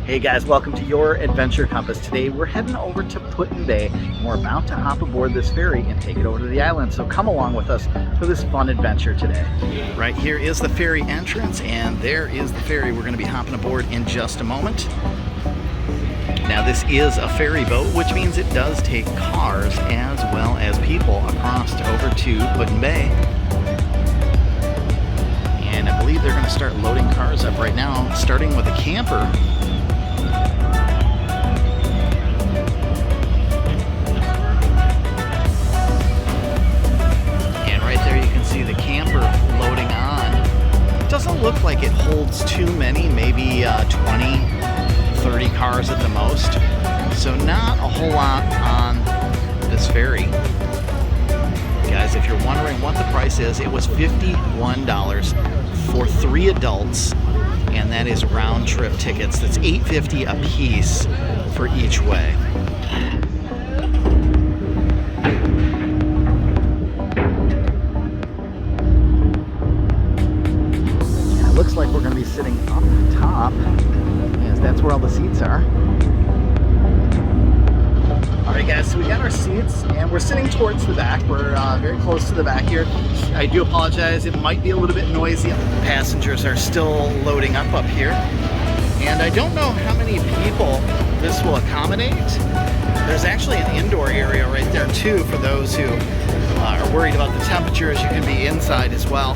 Hey guys, welcome to Your Adventure Compass. Today we're heading over to Put-in-Bay and we're about to hop aboard this ferry and take it over to the island. So come along with us for this fun adventure today. Right here is the ferry entrance and there is the ferry. We're going to be hopping aboard in just a moment. Now this is a ferry boat, which means it does take cars as well as people across over to Put-in-Bay. And I believe they're going to start loading cars up right now, starting with a camper. The camper loading on. It doesn't look like it holds too many, maybe 20-30 cars at the most, so not a whole lot on this ferry. Guys, if you're wondering what the price is, it was $51 for 3 adults, and that is round trip tickets. That's $8.50 a piece for each way. Looks like we're going to be sitting up top, as that's where all the seats are. Alright guys, so we got our seats and we're sitting towards the back. We're very close to the back here. I do apologize, it might be a little bit noisy. Passengers are still loading up here. And I don't know how many people this will accommodate. There's actually an indoor area right there too for those who are worried about the temperatures. You can be inside as well.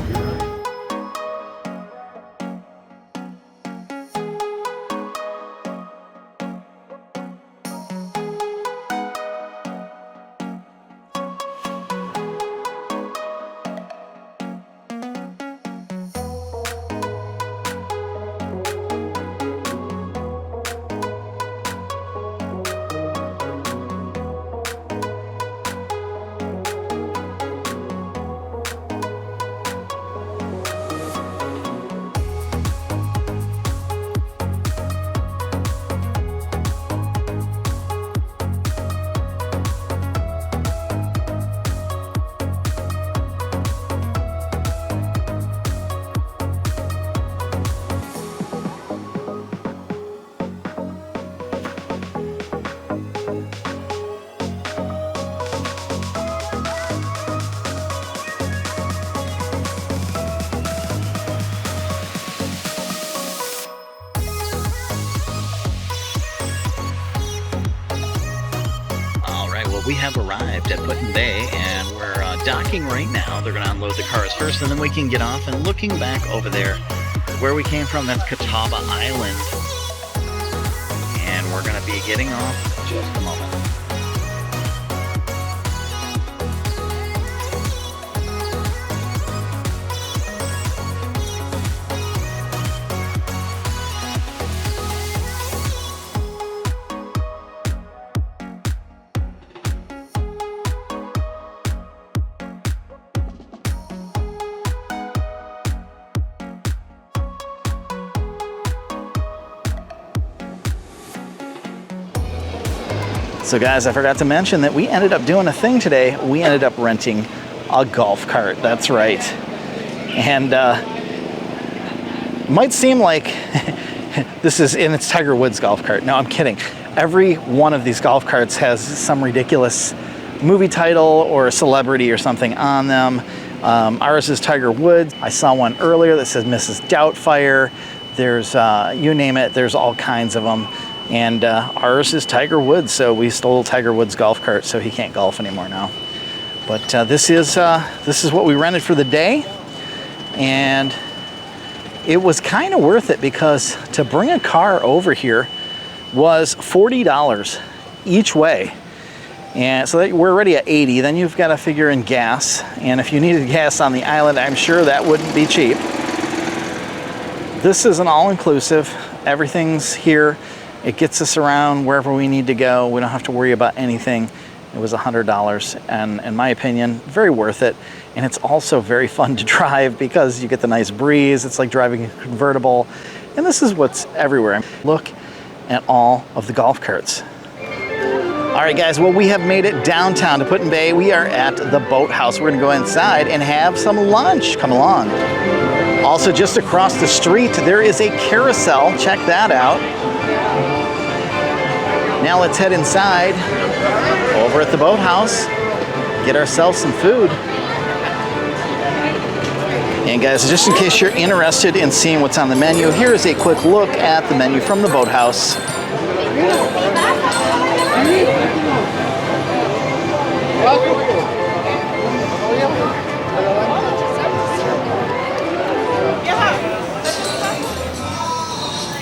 We have arrived at Put-in-Bay and we're docking right now. They're going to unload the cars first and then we can get off. And looking back over there where we came from, that's Catawba Island. And we're going to be getting off in just a moment. So guys, I forgot to mention that we ended up doing a thing today. We ended up renting a golf cart. That's right. And it might seem like this is in its Tiger Woods golf cart. No, I'm kidding. Every one of these golf carts has some ridiculous movie title or celebrity or something on them. Ours is Tiger Woods. I saw one earlier that says Mrs. Doubtfire. There's, you name it, there's all kinds of them. And ours is Tiger Woods, so we stole Tiger Woods' golf cart, so he can't golf anymore now. But this is what we rented for the day, and it was kind of worth it because to bring a car over here was $40 each way. And so that we're already at $80. Then you've got to figure in gas, and if you needed gas on the island, I'm sure that wouldn't be cheap. This is an all-inclusive. Everything's here. It gets us around wherever we need to go. We don't have to worry about anything. It was $100, and in my opinion, very worth it. And it's also very fun to drive because you get the nice breeze. It's like driving a convertible. And this is what's everywhere. Look at all of the golf carts. All right, guys, well, we have made it downtown to Put-in-Bay. We are at the Boathouse. We're gonna go inside and have some lunch. Come along. Also, just across the street, there is a carousel. Check that out. Now let's head inside over at the Boathouse, get ourselves some food. And guys, just in case you're interested in seeing what's on the menu, here is a quick look at the menu from the Boathouse.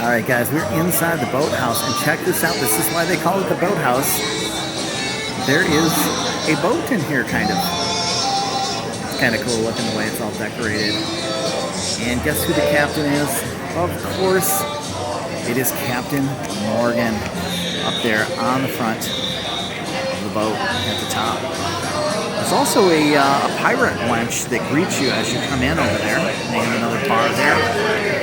All right, guys, we're inside the Boathouse, and check this out. This is why they call it the Boathouse. There is a boat in here, kind of. It's kind of cool looking the way it's all decorated. And guess who the captain is? Of course, it is Captain Morgan up there on the front of the boat at the top. There's also a pirate launch that greets you as you come in over there, and another bar there.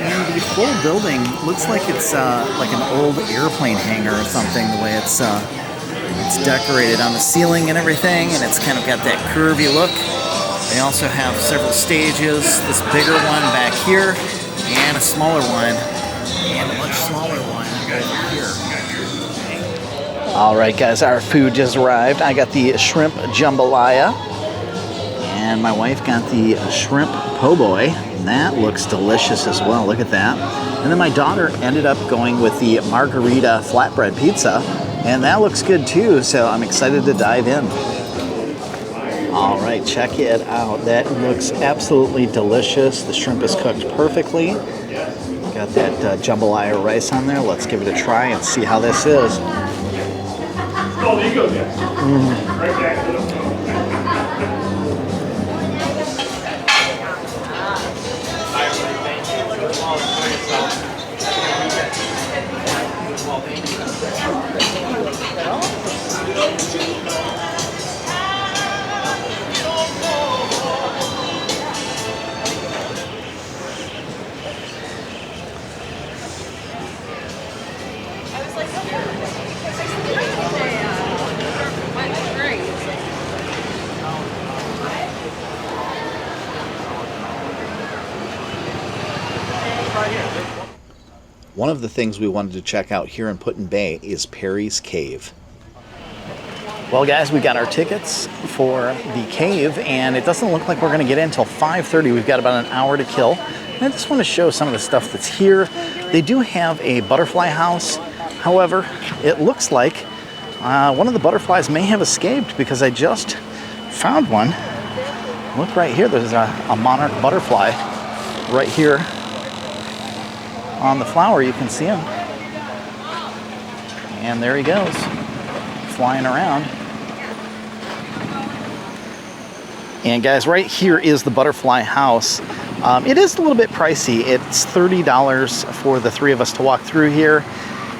And the whole building looks like it's like an old airplane hangar or something, the way it's decorated on the ceiling and everything, and it's kind of got that curvy look. They also have several stages, this bigger one back here, and a smaller one, and a much smaller one over here. All right, guys, our food just arrived. I got the shrimp jambalaya, and my wife got the shrimp po' boy. That looks delicious as well. Look at that. And then my daughter ended up going with the margarita flatbread pizza, and that looks good too, so I'm excited to dive in. All right, check it out. That looks absolutely delicious. The shrimp is cooked perfectly. Got that jambalaya rice on there. Let's give it a try and see how this is. One of the things we wanted to check out here in Put-in-Bay is Perry's Cave. Well, guys, we got our tickets for the cave, and it doesn't look like we're going to get in until 5:30. We've got about an hour to kill. And I just want to show some of the stuff that's here. They do have a butterfly house. However, it looks like one of the butterflies may have escaped, because I just found one. Look right here. There's a monarch butterfly right here on the flower. You can see him. And there he goes, flying around. And guys, right here is the butterfly house. It is a little bit pricey. It's $30 for the three of us to walk through here.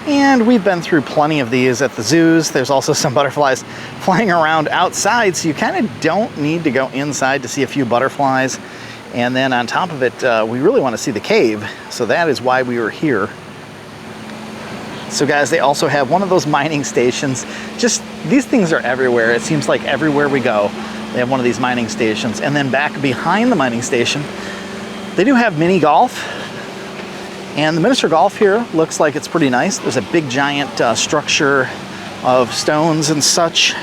And we've been through plenty of these at the zoos. There's also some butterflies flying around outside, so you kind of don't need to go inside to see a few butterflies. And then on top of it, we really want to see the cave, so that is why we were here. So guys, they also have one of those mining stations. Just, these things are everywhere. It seems like everywhere we go, they have one of these mining stations. And then back behind the mining station, they do have mini golf. And the miniature golf here looks like it's pretty nice. There's a big giant structure of stones and such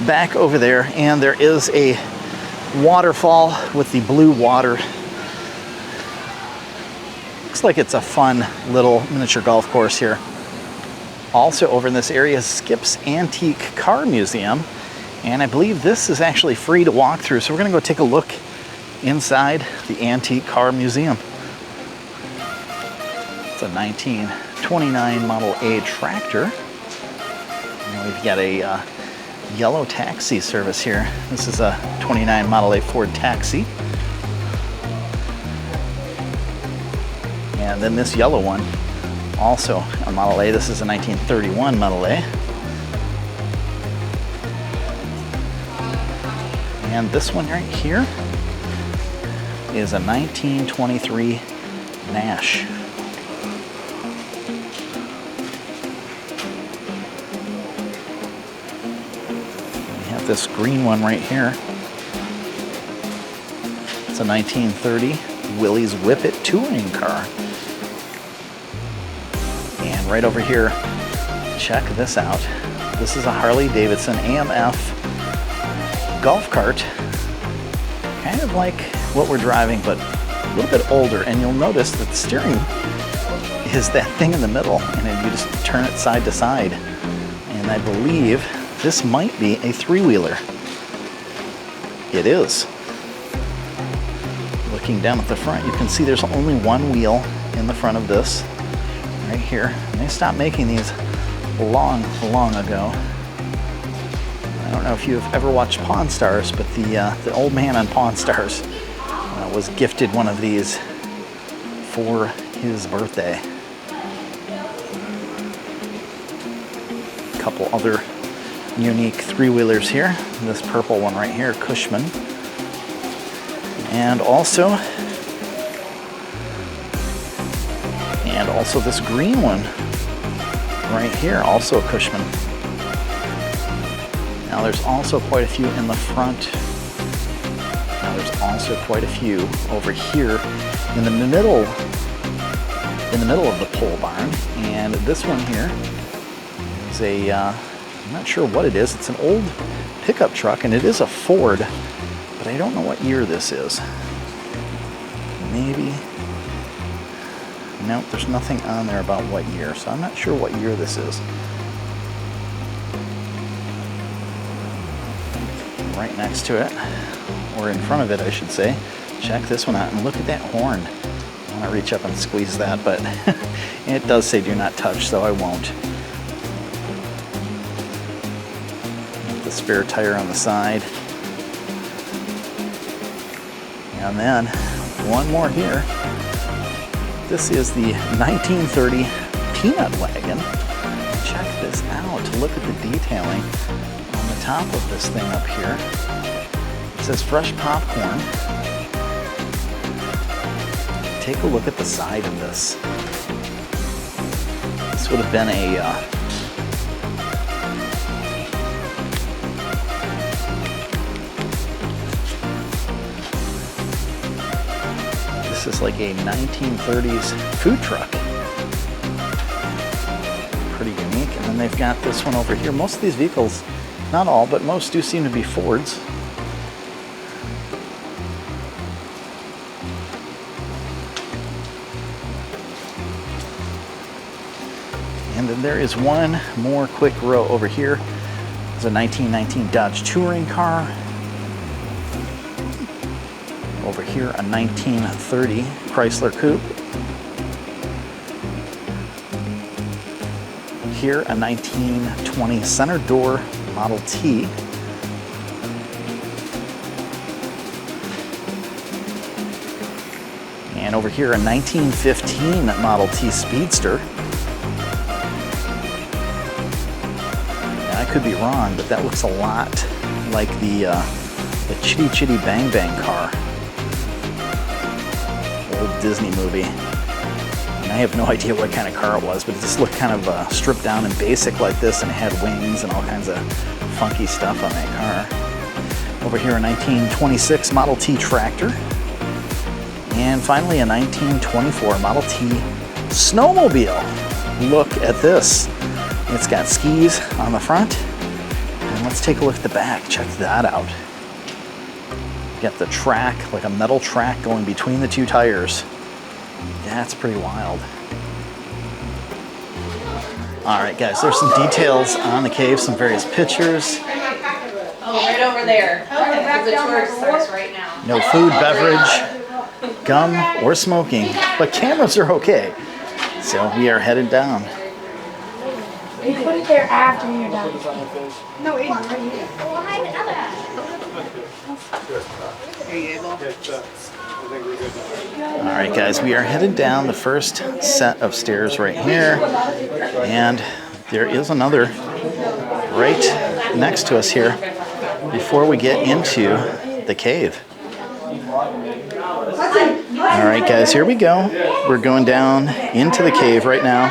back over there. And there is a waterfall with the blue water. Looks like it's a fun little miniature golf course here. Also over in this area is Skip's Antique Car Museum, and I believe this is actually free to walk through, so we're gonna go take a look inside the Antique Car Museum. It's a 1929 Model A tractor. And we've got a yellow taxi service here. This is a 29 Model A Ford taxi. And then this yellow one, also a Model A. This is a 1931 Model A. And this one right here is a 1923 Nash. This green one right here. It's a 1930 Willys Whippet touring car. And right over here, check this out. This is a Harley Davidson AMF golf cart, kind of like what we're driving, but a little bit older. And you'll notice that the steering is that thing in the middle, and then you just turn it side to side. And I believe this might be a three-wheeler. It is. Looking down at the front, you can see there's only one wheel in the front of this, right here. And they stopped making these long ago. I don't know if you've ever watched Pawn Stars, but the old man on Pawn Stars was gifted one of these for his birthday. A couple other unique three-wheelers here. This purple one right here, Cushman. And also this green one right here, also a Cushman. Now there's also quite a few in the front. Now there's also quite a few over here in the middle of the pole barn. And this one here is a, I'm not sure what it is. It's an old pickup truck, and it is a Ford, but I don't know what year this is. Maybe. Nope, there's nothing on there about what year, so I'm not sure what year this is. Right next to it, or in front of it, I should say. Check this one out, and look at that horn. I want to reach up and squeeze that, but it does say do not touch, so I won't. The spare tire on the side. And then one more here. This is the 1930 peanut wagon. Check this out. Look at the detailing on the top of this thing up here. It says fresh popcorn. Take a look at the side of this. This would have been a this is like a 1930s food truck. Pretty unique. And then they've got this one over here. Most of these vehicles, not all, but most do seem to be Fords. And then there is one more quick row over here. There's a 1919 Dodge Touring car. Over here, a 1930 Chrysler Coupe. Here, a 1920 center door Model T. And over here, a 1915 Model T Speedster. Now, I could be wrong, but that looks a lot like the Chitty Chitty Bang Bang car. Old Disney movie. And I have no idea what kind of car it was, but it just looked kind of stripped down and basic like this, and it had wings and all kinds of funky stuff on that car. Over here, a 1926 Model T tractor. And finally, a 1924 Model T snowmobile. Look at this. It's got skis on the front. And let's take a look at the back. Check that out. Got the track, like a metal track going between the two tires. That's pretty wild. All right, guys, there's some details on the cave, some various pictures. Oh, right over there. Okay, the tour starts right now. No food, beverage, gum, or smoking, but cameras are okay. So we are headed down. You put it there after you're done. No, it's right here. Are you able? All right, guys, we are headed down the first set of stairs right here, and there is another right next to us here before we get into the cave. All right, guys, here we go. We're going down into the cave right now,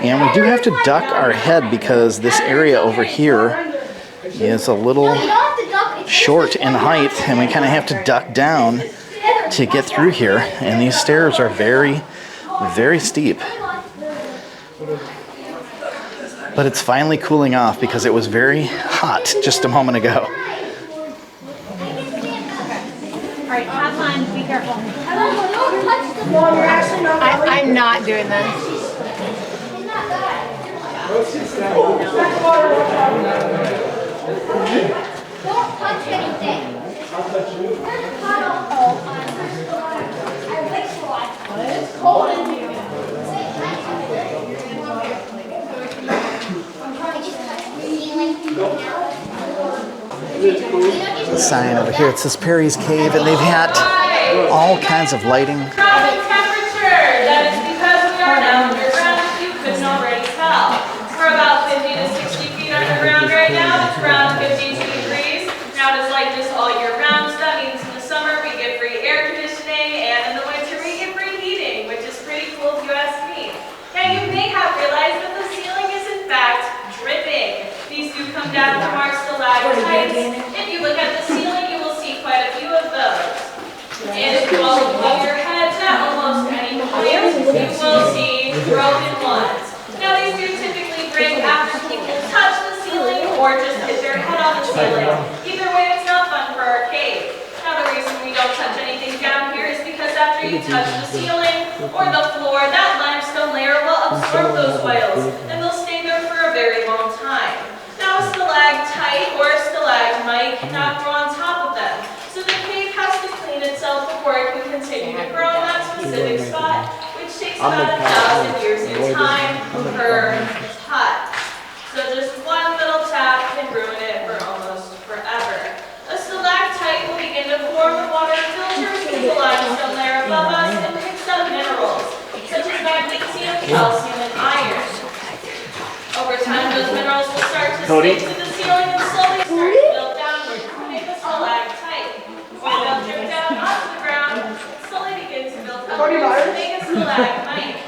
and we do have to duck our head because this area over here is a little short in height, and we kind of have to duck down to get through here, and these stairs are very, very steep. but it's finally cooling off because it was very hot just a moment ago. All right, have fun. Be careful. Mom, you're actually not going. I'm not doing this. Don't touch anything. It's cold in here. The sign over here, it says Perry's Cave, and they've had all kinds of lighting. Drop in temperature. That is because we are now underground, if you couldn't already tell. We're about 50 to 60 feet underground right now. It's around 52 degrees. Now it is like this all year round. So that means in the summer we get free air conditioning, and in the winter we get free heating, which is pretty cool if you ask me. Now you may have realized that the ceiling is in fact dripping. These do come down from our stalactites. If you look at the ceiling, you will see quite a few of those. And if you also move your heads at almost any point, you will see broken ones. Now these do typically break after people touch the ceiling or just hit their head on the ceiling. Either way, it's not fun for our cave. Now the reason we don't touch anything down here is because after you touch the ceiling or the floor, that limestone layer will absorb those oils and they'll stay there for a very long time. Now a stalactite or a stalagmite cannot grow on top of them. So the cave has to clean itself before it can continue to grow in that specific spot, which takes about 1,000 years in time per hut. So just one little tap can ruin it for almost forever. A stalactite will begin to form when water filters through the limestone layer above us and picks up minerals, such as magnesium, calcium, and iron. Over time, those minerals will start to stick to the ceiling and slowly start to build downward to make a stalactite. Or they'll drip down onto the ground and slowly begin to build upwards to make a stalagmite.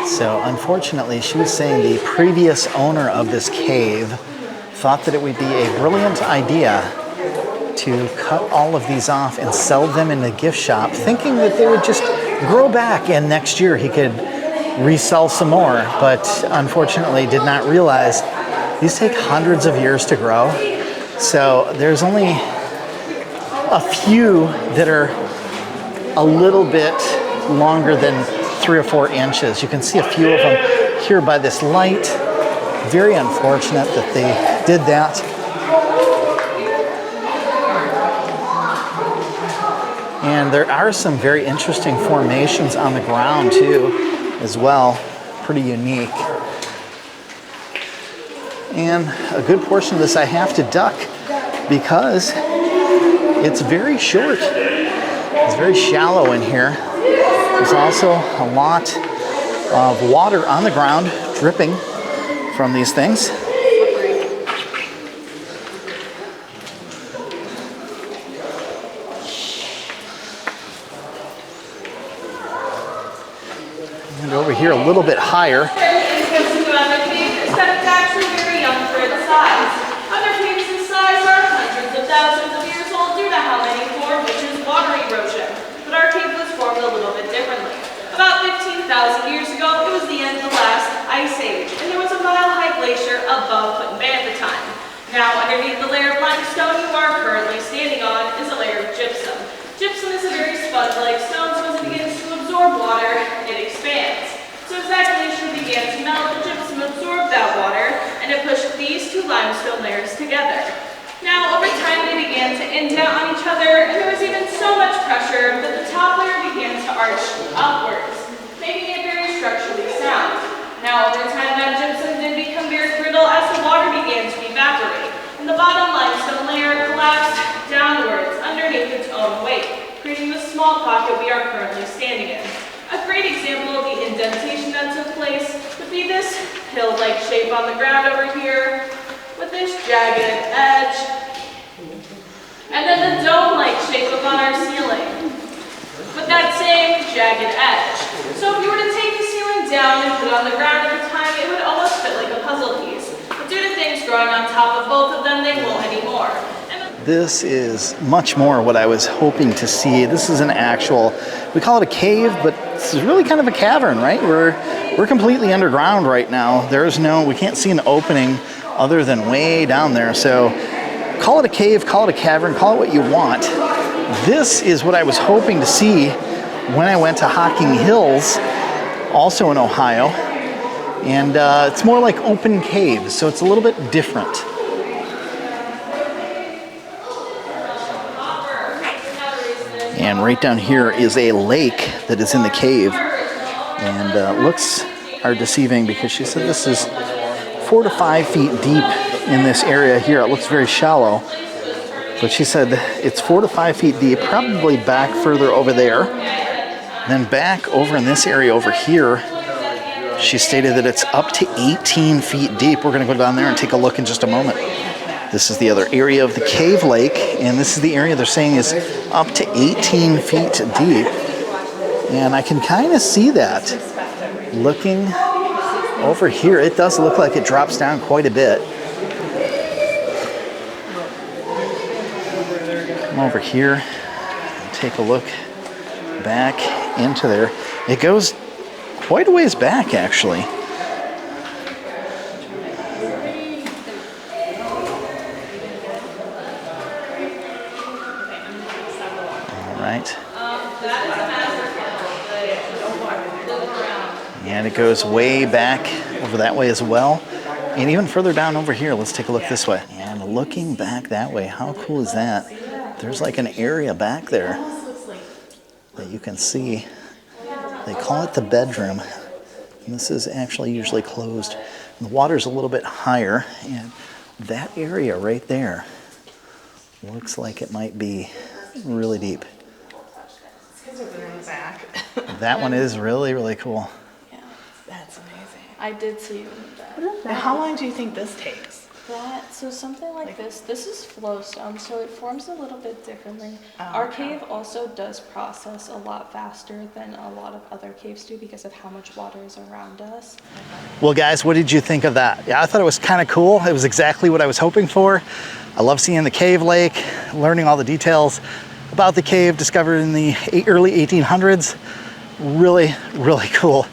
So unfortunately, she was saying the previous owner of this cave thought that it would be a brilliant idea to cut all of these off and sell them in the gift shop, thinking that they would just grow back and next year he could resell some more, but unfortunately did not realize these take hundreds of years to grow. So there's only a few that are a little bit longer than 3 or 4 inches. You can see a few of them here by this light. Very unfortunate that they did that. And there are some very interesting formations on the ground too, as well. Pretty unique. And a good portion of this I have to duck because it's very short. It's very shallow in here. There's also a lot of water on the ground dripping from these things. And over here a little bit higher. It's actually very young for its size. Other caves this size are hundreds of thousands of years old due to how many formed, which is water erosion. But our cave was formed a little bit differently. About 15,000 years ago, it was the end of the last ice age, and there was a mile-high glacier above Put in Bay at the time. Now, underneath the layer of limestone you are currently standing on is a layer of gypsum. Gypsum is a very sponge-like stone, so as it begins to absorb water, it expands. So as that glacier began to melt, the gypsum absorbed that water, and it pushed these two limestone layers together. Now, over time, they began to indent on each other, and there was even so much pressure that the top layer began to arch upwards, making it very structurally sound. Now, over time, that gypsum did become very brittle as the water began to evaporate, and the bottom limestone layer collapsed downwards underneath its own weight, creating the small pocket we are currently standing in. A great example of the indentation that took place would be this hill-like shape on the ground over here, with this jagged edge, and then the dome-like shape up on our ceiling, with that same jagged edge. So if you were to take the ceiling down and put it on the ground over time, it would almost fit like a puzzle piece. But due to things growing on top of both of them, they won't anymore. This is much more what I was hoping to see. This is an actual, we call it a cave, but it's really kind of a cavern, right? We're completely underground right now. We can't see an opening other than way down there. So call it a cave, call it a cavern, call it what you want. This is what I was hoping to see when I went to Hocking Hills, also in Ohio. And it's more like open caves, so it's a little bit different. And right down here is a lake that is in the cave. And looks are deceiving because she said this is 4 to 5 feet deep in this area here. It looks very shallow. But she said it's 4 to 5 feet deep, probably back further over there. Then back over in this area over here, she stated that it's up to 18 feet deep. We're going to go down there and take a look in just a moment. This is the other area of the cave lake, and this is the area they're saying is up to 18 feet deep. And I can kind of see that. Looking over here, it does look like it drops down quite a bit. Come over here and take a look back into there. It goes quite a ways back, actually. Right. And it goes way back over that way as well. And even further down over here, let's take a look this way. And looking back that way, how cool is that? There's like an area back there that you can see. They call it the bedroom. And this is actually usually closed. And the water's a little bit higher. And that area right there looks like it might be really deep. That one is really, really cool. Yeah, that's amazing. I did see that. Now, how long do you think this takes? So something like this is flowstone, so it forms a little bit differently. Our cave also does process a lot faster than a lot of other caves do because of how much water is around us. Well, guys, what did you think of that? Yeah, I thought it was kind of cool. It was exactly what I was hoping for. I love seeing the cave lake, learning all the details about the cave discovered in the early 1800s. Really, really cool.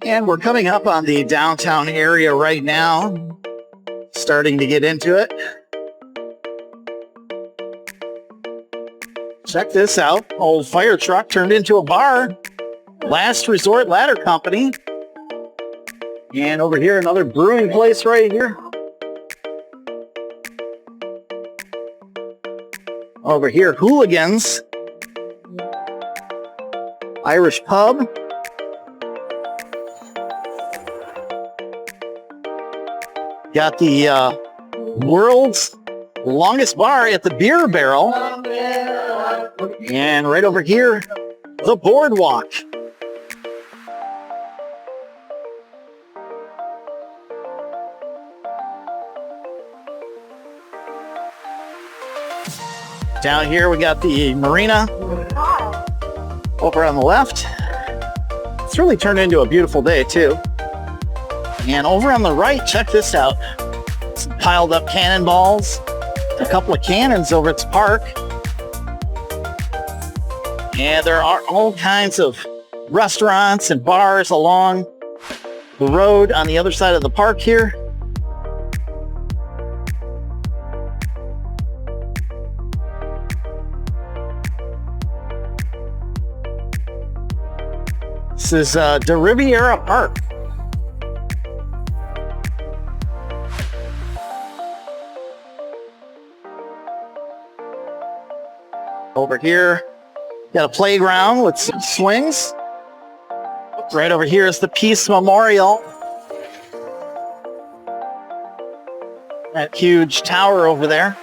And we're coming up on the downtown area right now. Starting to get into it. Check this out. Old fire truck turned into a bar. Last Resort Ladder Company. And over here, another brewing place right here. Over here, Hooligans. Irish pub. Got the world's longest bar at the Beer Barrel. And right over here, the Boardwalk. Down here we got the marina over on the left. It's really turned into a beautiful day too. And over on the right, check this out. Some piled up cannonballs, a couple of cannons over at the park. And there are all kinds of restaurants and bars along the road on the other side of the park here. This is the Riviera Park. Over here, got a playground with some swings. Right over here is the Peace Memorial. That huge tower over there.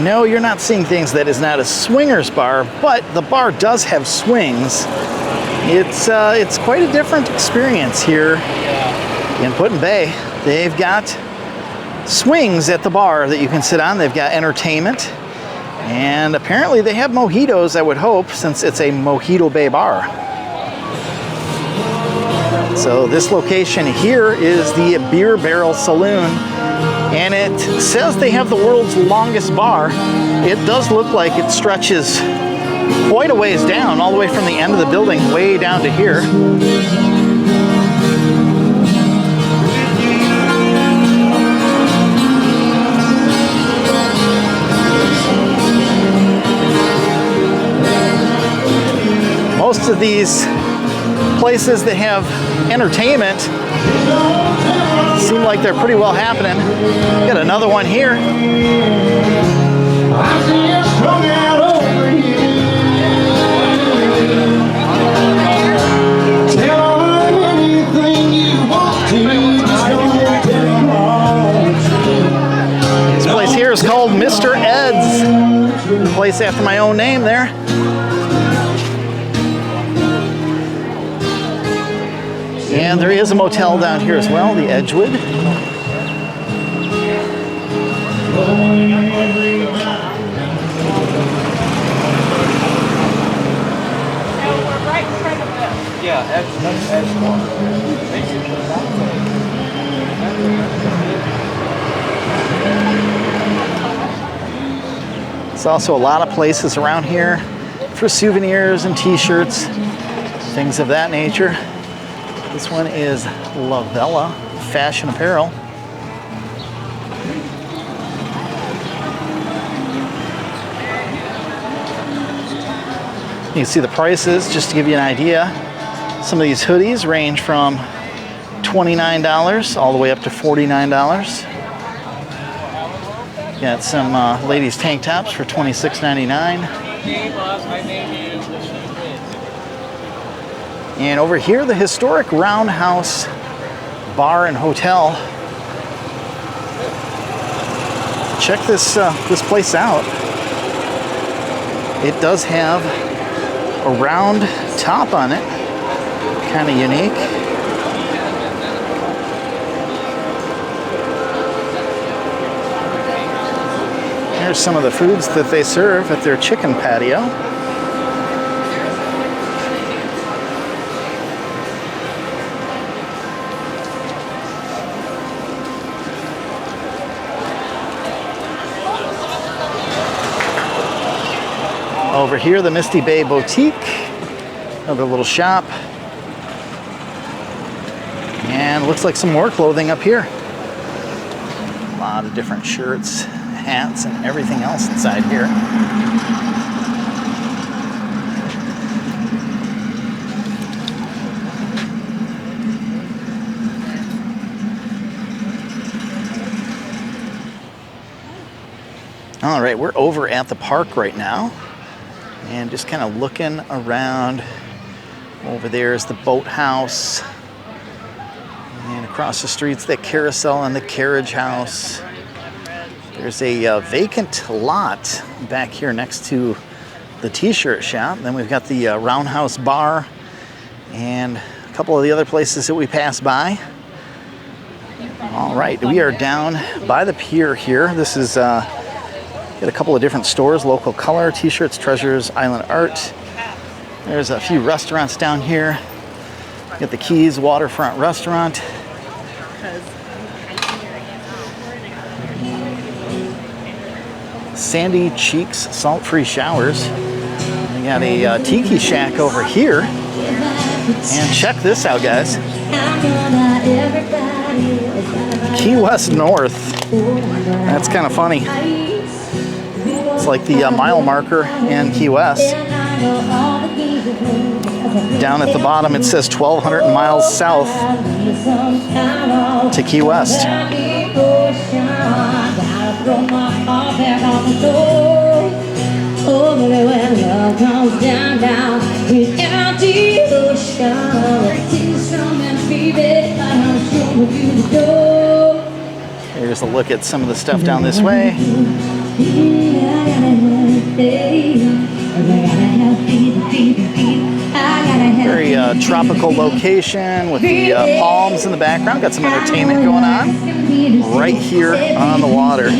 No, you're not seeing things that is not a swingers bar, but the bar does have swings. It's quite a different experience here in Put-in-Bay. They've got swings at the bar that you can sit on. They've got entertainment. And apparently they have mojitos, I would hope, since it's a Mojito Bay bar. So this location here is the Beer Barrel Saloon, and it says they have the world's longest bar. It does look like it stretches quite a ways down, all the way from the end of the building way down to here. Most of these places that have entertainment seem like they're pretty well happening. Got another one here. This place here is called Mr. Ed's. Place after my own name there. And there is a motel down here as well, the Edgewood. Yeah, that's There's also a lot of places around here for souvenirs and t-shirts, things of that nature. This one is La Vella Fashion Apparel. You can see the prices just to give you an idea. Some of these hoodies range from $29 all the way up to $49. Got some ladies tank tops for $26.99. And over here, the historic Roundhouse Bar and Hotel. Check this this place out. It does have a round top on it, kind of unique. Here's some of the foods that they serve at their chicken patio. Over here, the Misty Bay Boutique, another little shop. And looks like some more clothing up here. A lot of different shirts, hats, and everything else inside here. All right, we're over at the park right now. And just kind of looking around. Over there is the Boathouse. And across the street's the Carousel and the Carriage House. There's a vacant lot back here next to the t-shirt shop. Then we've got the Roundhouse Bar and a couple of the other places that we passed by. All right, we are down by the pier here. This is got a couple of different stores, Local Color, T-shirts, Treasures, Island Art. There's a few restaurants down here. Got the Keys Waterfront Restaurant. Sandy Cheeks Salt-Free Showers. We got a Tiki Shack over here. And check this out, guys. Key West North. That's kind of funny. It's like the mile marker in Key West. Down at the bottom it says 1,200 miles south to Key West. Here's a look at some of the stuff down this way. Very tropical location with the palms in the background. Got some entertainment going on right here on the water.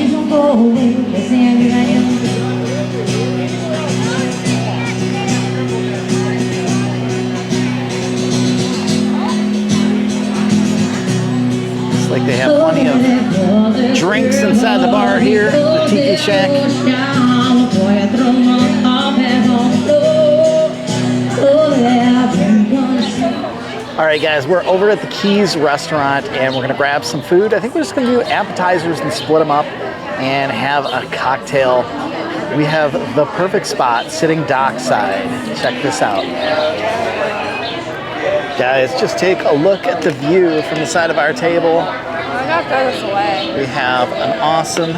like they have plenty of drinks inside the bar here, the Tiki Shack. All right, guys, we're over at the Keys restaurant and we're gonna grab some food. I think we're just gonna do appetizers and split them up and have a cocktail. We have the perfect spot sitting dockside. Check this out. Guys, just take a look at the view from the side of our table. I gotta throw this away. We have an awesome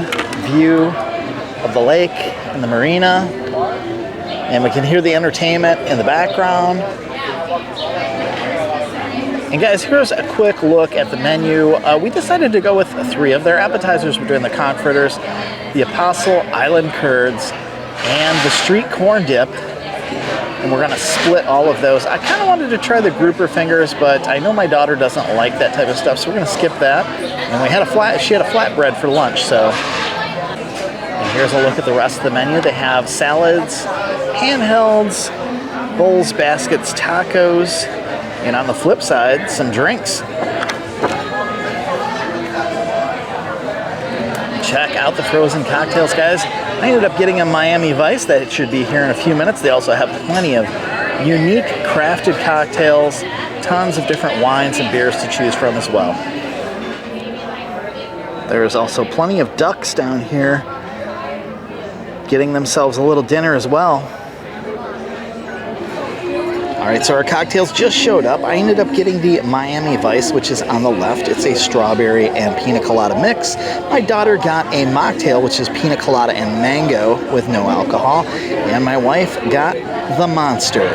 view of the lake and the marina, and we can hear the entertainment in the background. And guys, here's a quick look at the menu. We decided to go with 3 of their appetizers. We're doing the conch fritters, the Apostle Island curds, and the street corn dip. And we're gonna split all of those. I kind of wanted to try the grouper fingers, but I know my daughter doesn't like that type of stuff, so we're gonna skip that. And she had a flatbread for lunch, so. And here's a look at the rest of the menu. They have salads, handhelds, bowls, baskets, tacos, and on the flip side, some drinks. Check out the frozen cocktails, guys. I ended up getting a Miami Vice that should be here in a few minutes. They also have plenty of unique crafted cocktails, tons of different wines and beers to choose from as well. There's also plenty of ducks down here getting themselves a little dinner as well. All right, so our cocktails just showed up. I ended up getting the Miami Vice, which is on the left. It's a strawberry and pina colada mix. My daughter got a mocktail, which is pina colada and mango with no alcohol. And my wife got the Monster.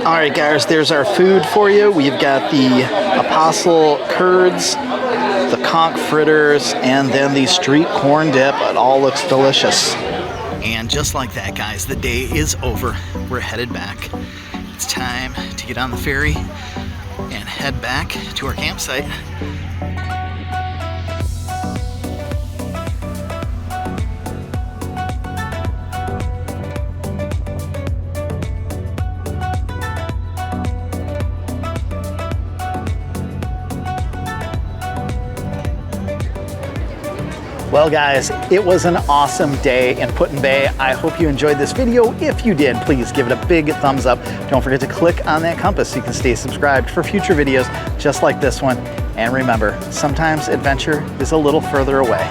All right, guys, there's our food for you. We've got the Apostle curds, the conch fritters, and then the street corn dip. It all looks delicious. And just like that, guys, the day is over. We're headed back. It's time to get on the ferry and head back to our campsite. Well guys, it was an awesome day in Put-in-Bay. I hope you enjoyed this video. If you did, please give it a big thumbs up. Don't forget to click on that compass so you can stay subscribed for future videos just like this one. And remember, sometimes adventure is a little further away.